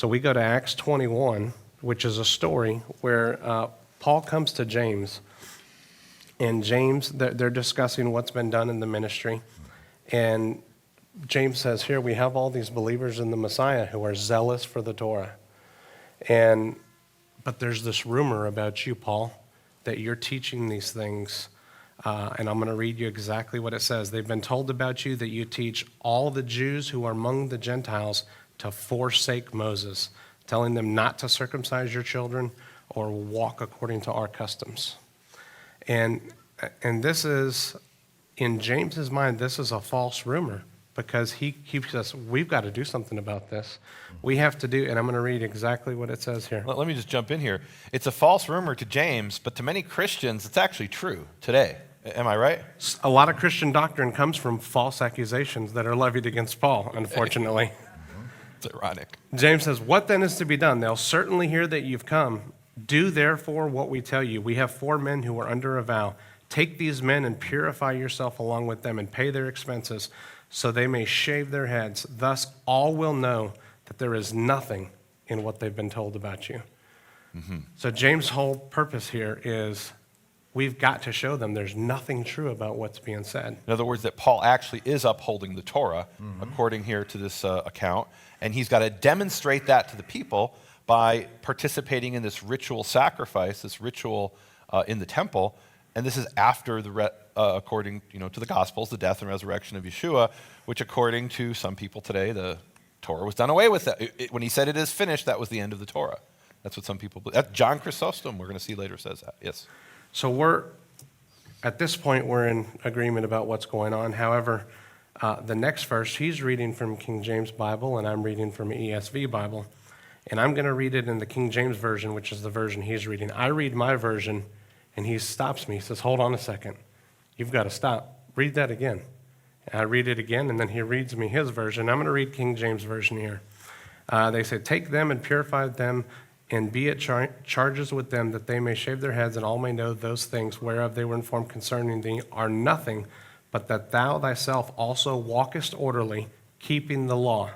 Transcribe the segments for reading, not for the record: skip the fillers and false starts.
So we go to Acts 21, which is a story where Paul comes to James, and James, they're discussing what's been done in the ministry, and James says, here we have all these believers in the Messiah who are zealous for the Torah, but there's this rumor about you, Paul, that you're teaching these things, and I'm going to read you exactly what it says. They've been told about you that you teach all the Jews who are among the Gentiles to forsake Moses, telling them not to circumcise your children or walk according to our customs. And this is, in James's mind, this is a false rumor, because he says, we've got to do something about this. We have to do, and I'm going to read exactly what it says here. Let me just jump in here. It's a false rumor to James, but to many Christians, it's actually true today. Am I right? A lot of Christian doctrine comes from false accusations that are levied against Paul, unfortunately. It's ironic. James says, what then is to be done? They'll certainly hear that you've come. Do therefore what we tell you. We have 4 men who are under a vow. Take these men and purify yourself along with them and pay their expenses, so they may shave their heads. Thus all will know that there is nothing in what they've been told about you. Mm-hmm. So James' whole purpose here is we've got to show them there's nothing true about what's being said. In other words, that Paul actually is upholding the Torah, according here to this account, and he's got to demonstrate that to the people by participating in this ritual sacrifice, this ritual in the temple. And this is after according to the Gospels, the death and resurrection of Yeshua, which according to some people today, the Torah was done away with. When he said it is finished, that was the end of the Torah. That's what some people believe. John Chrysostom, we're going to see later, says that. Yes. So at this point, we're in agreement about what's going on. However, the next verse, he's reading from King James Bible, and I'm reading from ESV Bible. And I'm going to read it in the King James Version, which is the version he's reading. I read my version, and he stops me. He says, hold on a second. You've got to stop. Read that again. And I read it again, and then he reads me his version. I'm going to read King James Version here. They say, take them and purify them, and be at charges with them, that they may shave their heads, and all may know those things whereof they were informed concerning thee are nothing, but that thou thyself also walkest orderly, keeping the law.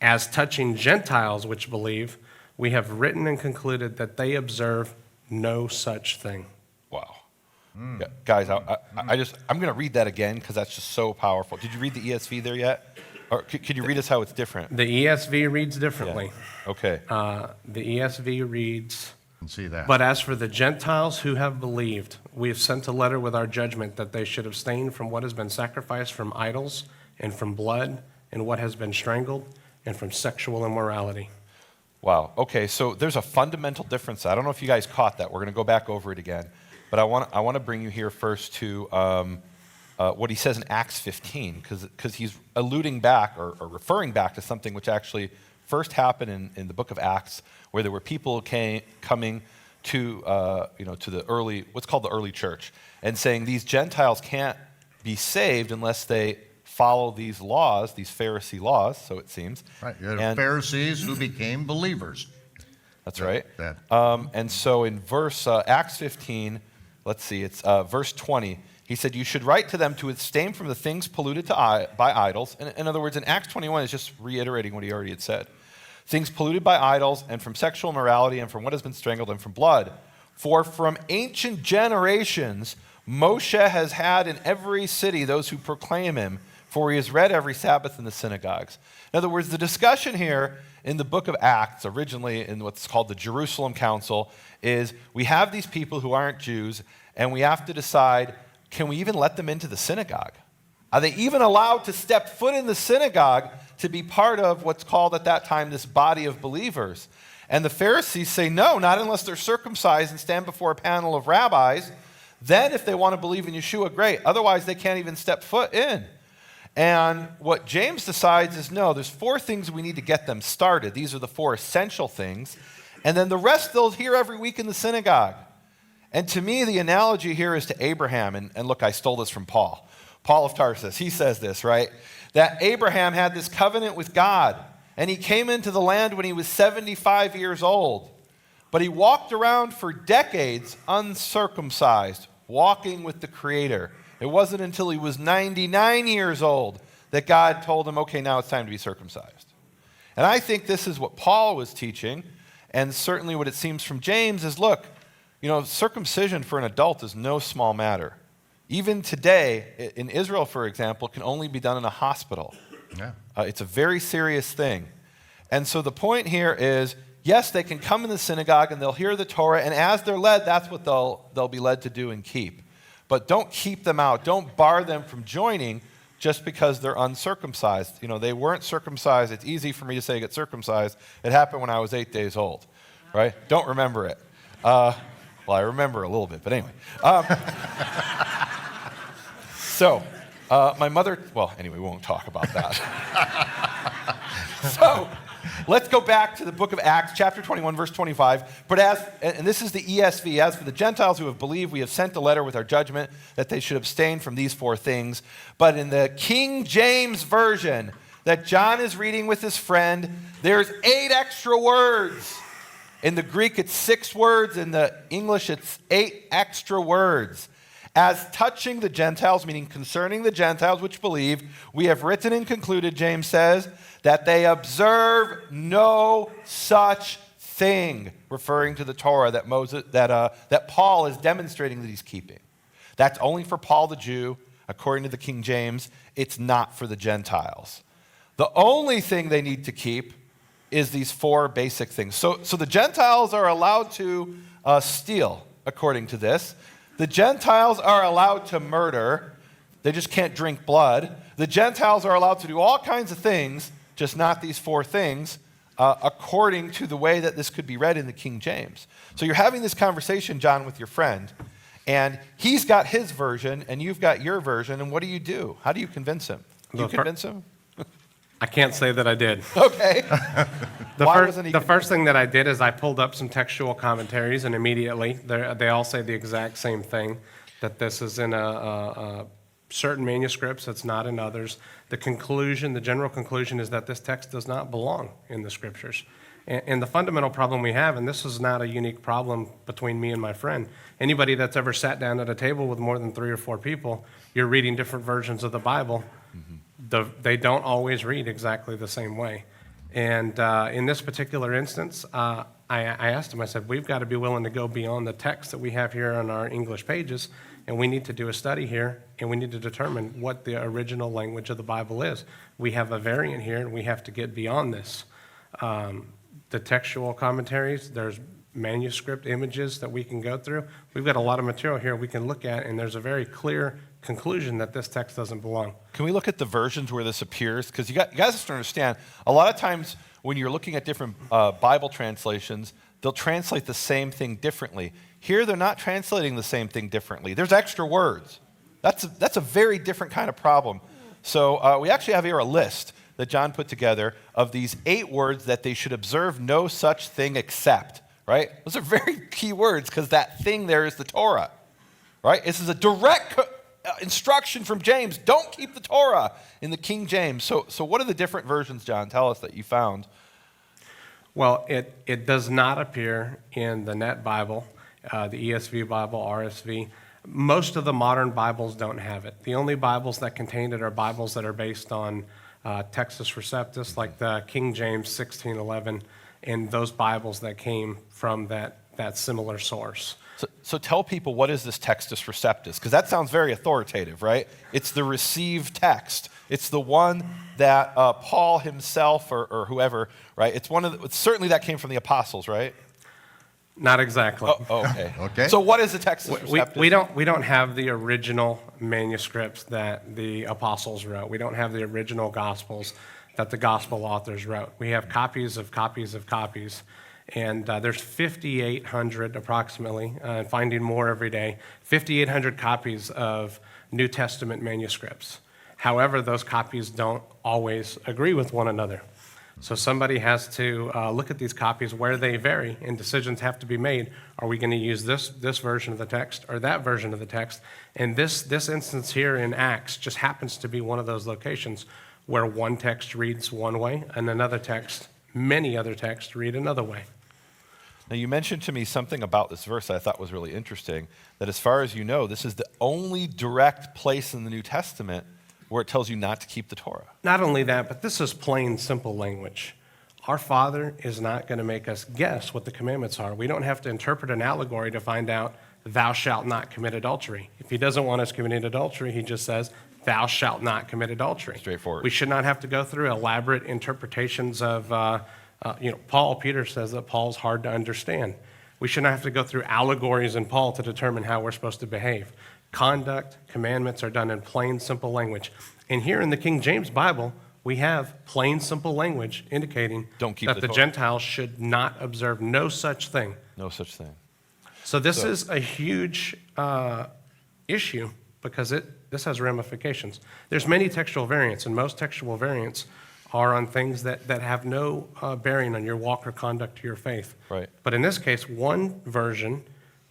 As touching Gentiles which believe, we have written and concluded that they observe no such thing. Wow. Yeah, guys, I'm going to read that again because that's just so powerful. Did you read the ESV there yet? Or could you read us how it's different? The ESV reads differently. Yeah. Okay. The ESV reads, see that. But as for the Gentiles who have believed, we have sent a letter with our judgment that they should abstain from what has been sacrificed from idols and from blood and what has been strangled and from sexual immorality. Wow. Okay, so there's a fundamental difference. I don't know if you guys caught that. We're going to go back over it again. But I want to bring you here first to what he says in Acts 15, because he's alluding back or referring back to something which actually first happened in the book of Acts, where there were people coming to to the early, what's called the early church, and saying these Gentiles can't be saved unless they follow these laws, these Pharisee laws, so it seems. Right, the Pharisees who became believers. That's right. And so in Acts 15, let's see, it's verse 20, he said, you should write to them to abstain from the things polluted by idols. In other words, in Acts 21, it's just reiterating what he already had said. Things polluted by idols and from sexual immorality and from what has been strangled and from blood. For from ancient generations, Moshe has had in every city those who proclaim him, for he is read every Sabbath in the synagogues. In other words, the discussion here in the book of Acts, originally in what's called the Jerusalem Council, is we have these people who aren't Jews, and we have to decide, can we even let them into the synagogue? Are they even allowed to step foot in the synagogue to be part of what's called at that time this body of believers? And the Pharisees say, no, not unless they're circumcised and stand before a panel of rabbis. Then if they want to believe in Yeshua, great. Otherwise, they can't even step foot in. And what James decides is, no, there's 4 things we need to get them started. These are the 4 essential things. And then the rest they'll hear every week in the synagogue. And to me, the analogy here is to Abraham. And look, I stole this from Paul. Paul of Tarsus, he says this, right? That Abraham had this covenant with God. And he came into the land when he was 75 years old. But he walked around for decades uncircumcised, walking with the Creator. It wasn't until he was 99 years old that God told him, okay, now it's time to be circumcised. And I think this is what Paul was teaching, and certainly what it seems from James is, look, circumcision for an adult is no small matter. Even today, in Israel, for example, it can only be done in a hospital. Yeah. It's a very serious thing. And so the point here is, yes, they can come in the synagogue and they'll hear the Torah, and as they're led, that's what they'll be led to do and keep. But don't keep them out. Don't bar them from joining just because they're uncircumcised. They weren't circumcised. It's easy for me to say get circumcised. It happened when I was 8 days old, right? Don't remember it. Well, I remember a little bit, but anyway. So, my mother, we won't talk about that. So, let's go back to the book of Acts, chapter 21, verse 25. But and this is the ESV, as for the Gentiles who have believed, we have sent a letter with our judgment that they should abstain from these 4 things. But in the King James Version that John is reading with his friend, there's 8 extra words. In the Greek, it's 6 words. In the English, it's 8 extra words. As touching the Gentiles, meaning concerning the Gentiles which believe, we have written and concluded, James says, that they observe no such thing, referring to the Torah that Paul is demonstrating that he's keeping. That's only for Paul the Jew, according to the King James. It's not for the Gentiles. The only thing they need to keep is these 4 basic things. So the Gentiles are allowed to steal, according to this. The Gentiles are allowed to murder. They just can't drink blood. The Gentiles are allowed to do all kinds of things, just not these 4 things, according to the way that this could be read in the King James. So you're having this conversation, John, with your friend, and he's got his version, and you've got your version, and what do? How do you convince him? Do you convince him? I can't say that I did. Okay. The first thing that I did is I pulled up some textual commentaries, and immediately they all say the exact same thing, that this is in certain manuscripts, it's not in others. The general conclusion is that this text does not belong in the Scriptures. And the fundamental problem we have, and this is not a unique problem between me and my friend, anybody that's ever sat down at a table with more than 3 or 4 people, you're reading different versions of the Bible. They don't always read exactly the same way. And in this particular instance, I asked him, I said, we've got to be willing to go beyond the text that we have here on our English pages, and we need to do a study here, and we need to determine what the original language of the Bible is. We have a variant here, and we have to get beyond this. The textual commentaries, there's manuscript images that we can go through. We've got a lot of material here we can look at, and there's a very clear conclusion that this text doesn't belong. Can we look at the versions where this appears? Because you guys have to understand, a lot of times when you're looking at different Bible translations, they'll translate the same thing differently. Here, they're not translating the same thing differently. There's extra words. That's a very different kind of problem. So we actually have here a list that John put together of these 8 words that they should observe no such thing except, right? Those are very key words because that thing there is the Torah, right? This is a direct instruction from James. Don't keep the Torah in the King James. So what are the different versions, John? Tell us that you found. Well, it does not appear in the Net Bible, the ESV Bible, RSV. Most of the modern Bibles don't have it. The only Bibles that contain it are Bibles that are based on Textus Receptus, like the King James 1611, and those Bibles that came from that similar source. So tell people, what is this Textus Receptus? Because that sounds very authoritative, right? It's the received text. It's the one that Paul himself or whoever, right? It's certainly that came from the apostles, right? Not exactly. Oh, okay. Okay. So what is the Textus Receptus? We don't have the original manuscripts that the apostles wrote. We don't have the original gospels that the gospel authors wrote. We have copies of copies of copies. And there's 5,800 approximately, finding more every day, 5,800 copies of New Testament manuscripts. However, those copies don't always agree with one another. So somebody has to look at these copies where they vary, and decisions have to be made. Are we going to use this version of the text or that version of the text? And this instance here in Acts just happens to be one of those locations where one text reads one way and another text, many other texts, read another way. Now, you mentioned to me something about this verse that I thought was really interesting, that as far as you know, this is the only direct place in the New Testament where it tells you not to keep the Torah. Not only that, but this is plain, simple language. Our Father is not going to make us guess what the commandments are. We don't have to interpret an allegory to find out, thou shalt not commit adultery. If he doesn't want us committing adultery, he just says, thou shalt not commit adultery. Straightforward. We should not have to go through elaborate interpretations of, Peter says that Paul's hard to understand. We should not have to go through allegories in Paul to determine how we're supposed to behave. Conduct, commandments are done in plain, simple language. And here in the King James Bible, we have plain, simple language indicating Don't keep that the the Torah. Gentiles should not observe no such thing. No such thing. So this is a huge issue because this has ramifications. There's many textual variants, and most textual variants are on things that have no bearing on your walk or conduct to your faith. Right. But in this case, one version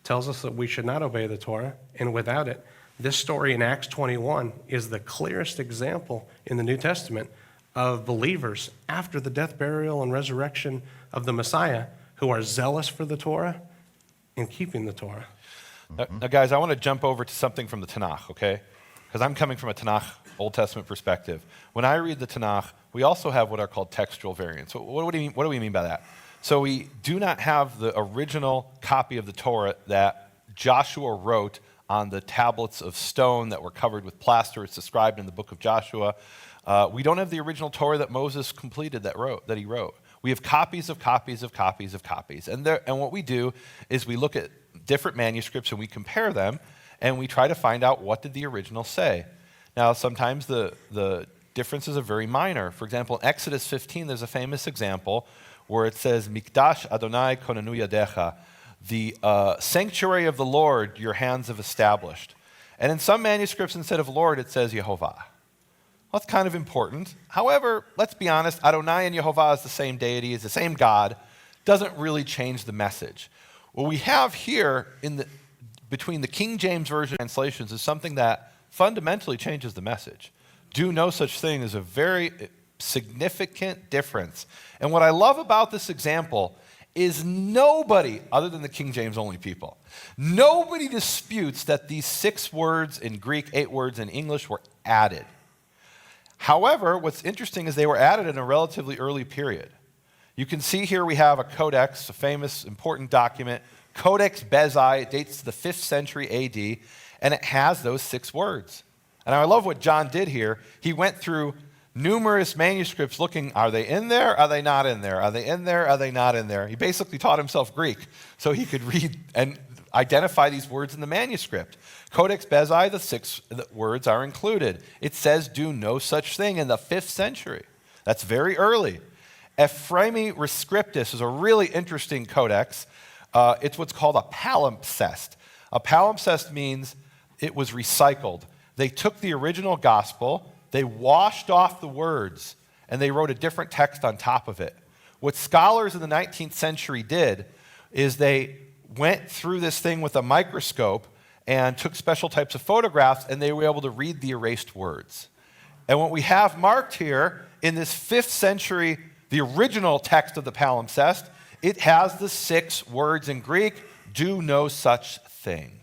tells us that we should not obey the Torah, and without it, this story in Acts 21 is the clearest example in the New Testament of believers after the death, burial, and resurrection of the Messiah who are zealous for the Torah and keeping the Torah. Now, guys, I want to jump over to something from the Tanakh, okay? Because I'm coming from a Tanakh Old Testament perspective. When I read the Tanakh, we also have what are called textual variants. So what do we mean by that? So we do not have the original copy of the Torah that Joshua wrote on the tablets of stone that were covered with plaster. It's described in the book of Joshua. We don't have the original Torah that Moses completed that he wrote. We have copies of copies of copies of copies. And what we do is we look at different manuscripts and we compare them and we try to find out what did the original say. Now, sometimes the differences are very minor. For example, in Exodus 15, there's a famous example where it says, Mikdash Adonai konanu yadecha, the sanctuary of the Lord your hands have established. And in some manuscripts, instead of Lord, it says Yehovah. Well, that's kind of important. However, let's be honest, Adonai and Yehovah is the same deity, is the same God. Doesn't really change the message. What we have here between the King James Version translations is something that fundamentally changes the message. Do no such thing is a very significant difference. And what I love about this example is nobody, other than the King James only people, nobody disputes that these 6 words in Greek, 8 words in English were added. However, what's interesting is they were added in a relatively early period. You can see here we have a codex, a famous, important document, Codex Bezae. It dates to the 5th century AD, and it has those 6 words. And I love what John did here. He went through numerous manuscripts looking, are they in there? Are they not in there? Are they in there? Are they not in there? He basically taught himself Greek so he could read and identify these words in the manuscript. Codex Bezae, the 6 words are included. It says do no such thing in the 5th century. That's very early. Ephraemi Rescriptus is a really interesting codex. It's what's called a palimpsest. A palimpsest means it was recycled. They took the original gospel, they washed off the words, and they wrote a different text on top of it. What scholars in the 19th century did is they went through this thing with a microscope and took special types of photographs, and they were able to read the erased words. And what we have marked here in this 5th century, the original text of the palimpsest, it has the 6 words in Greek, do no such thing.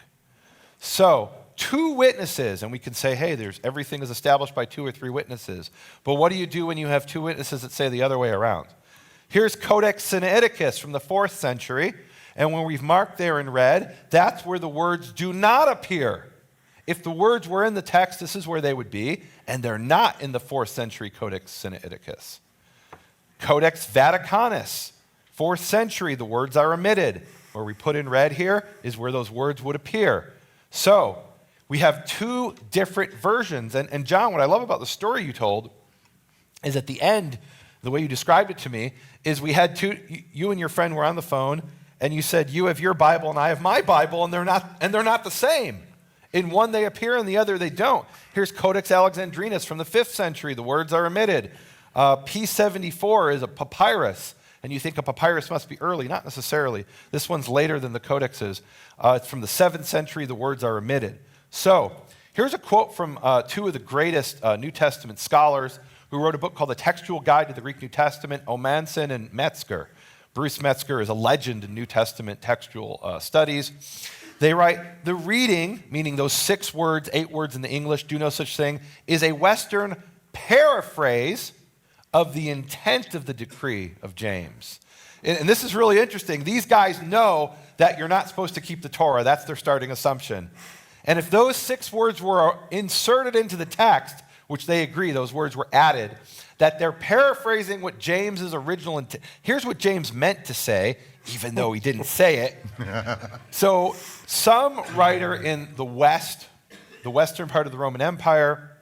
So, 2 witnesses, and we can say, hey, everything is established by 2 or 3 witnesses. But what do you do when you have 2 witnesses that say the other way around? Here's Codex Sinaiticus from the 4th century, and when we've marked there in red, that's where the words do not appear. If the words were in the text, this is where they would be, and they're not in the 4th century Codex Sinaiticus. Codex Vaticanus, 4th century, the words are omitted. Where we put in red here is where those words would appear. So, we have 2 different versions. And John, what I love about the story you told is at the end, the way you described it to me, is we had 2, you and your friend were on the phone, and you said, you have your Bible and I have my Bible, and they're not the same. In one they appear, in the other they don't. Here's Codex Alexandrinus from the 5th century. The words are omitted. P74 is a papyrus. And you think a papyrus must be early. Not necessarily. This one's later than the codexes. It's from the 7th century. The words are omitted. So here's a quote from 2 of the greatest New Testament scholars who wrote a book called The Textual Guide to the Greek New Testament, Omanson and Metzger. Bruce Metzger is a legend in New Testament textual studies. They write, the reading, meaning those 6 words, 8 words in the English, do no such thing, is a Western paraphrase of the intent of the decree of James. And this is really interesting. These guys know that you're not supposed to keep the Torah. That's their starting assumption. And if those 6 words were inserted into the text, which they agree, those words were added, that they're paraphrasing what James's original intent. Here's what James meant to say, even though he didn't say it. So some writer in the West, the western part of the Roman Empire,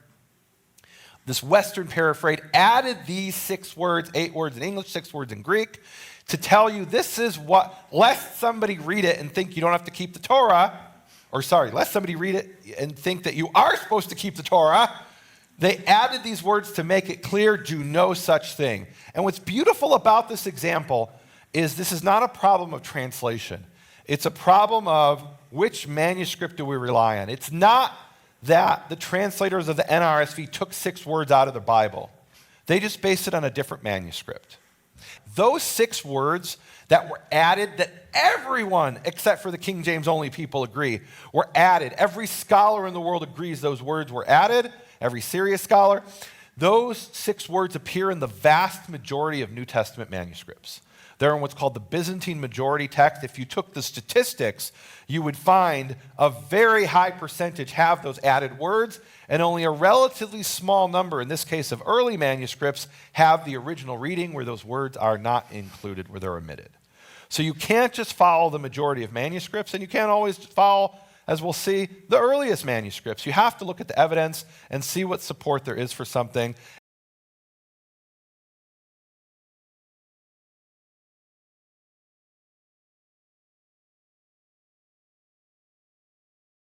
this Western paraphrase added these 6 words, 8 words in English, 6 words in Greek, to tell you this is what, lest somebody read it and think you don't have to keep the Torah, lest somebody read it and think that you are supposed to keep the Torah, they added these words to make it clear, do no such thing. And what's beautiful about this example is this is not a problem of translation. It's a problem of which manuscript do we rely on. It's not that the translators of the NRSV took 6 words out of the Bible. They just based it on a different manuscript. Those 6 words that were added, that everyone except for the King James only people agree were added. Every scholar in the world agrees those words were added, every serious scholar. Those 6 words appear in the vast majority of New Testament manuscripts. They're in what's called the Byzantine majority text. If you took the statistics, you would find a very high percentage have those added words, and only a relatively small number, in this case of early manuscripts, have the original reading where those words are not included, where they're omitted. So you can't just follow the majority of manuscripts, and you can't always follow, as we'll see, the earliest manuscripts. You have to look at the evidence and see what support there is for something.